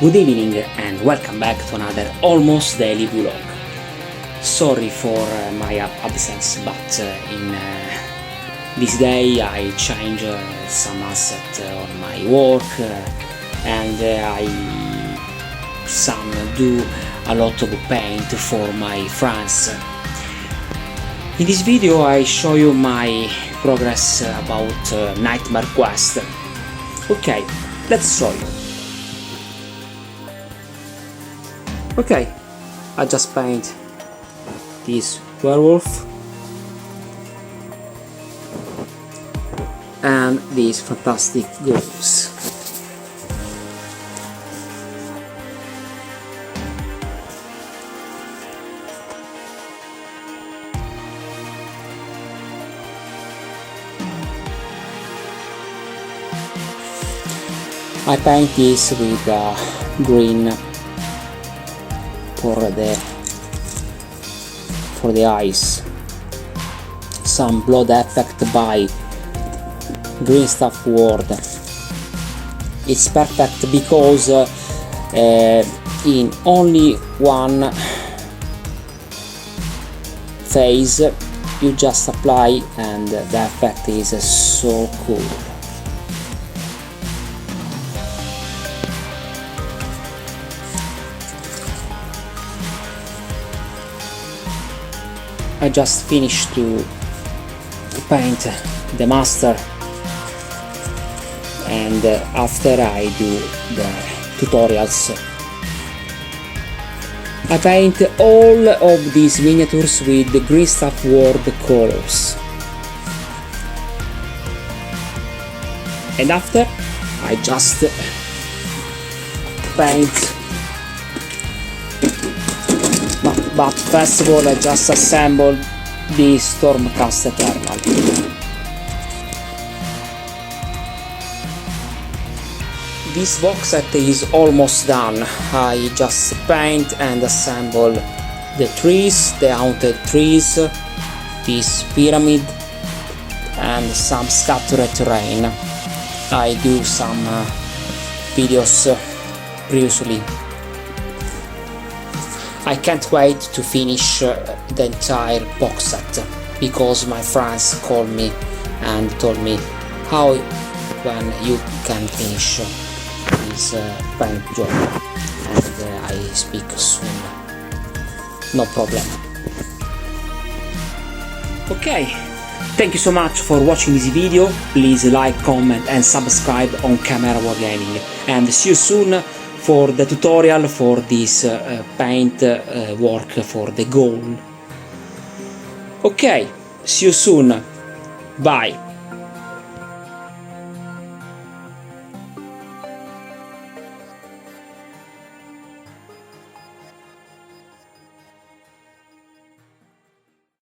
Good evening and welcome back to another almost daily vlog. Sorry for my absence, but in this day I changed some asset on my work and I do a lot of paint for my friends. In this video I show you my progress about Nightmare Quest. Okay, let's show you. Okay, I just paint this werewolf and these fantastic ghouls. I paint this with green for the eyes, some blood effect by greenstuffworld. It's perfect because in only one phase you just apply and the effect is so cool. I just finished to paint the master, and after I do the tutorials. I paint all of these miniatures with the greenstuffworld colors, and after I just paint. But first of all I just assembled the Stormcast Eternal. This box set is almost done. I just paint and assemble the trees, the haunted trees, this pyramid and some scattered terrain. I do some videos previously. I can't wait to finish the entire box set because my friends called me and told me how when you can finish this paint job, and I speak soon, no problem. Okay, thank you so much for watching this video. Please like, comment and subscribe on Chimera Wargaming, and see you soon for the tutorial for this paint work for the goal. Okay, see you soon. Bye.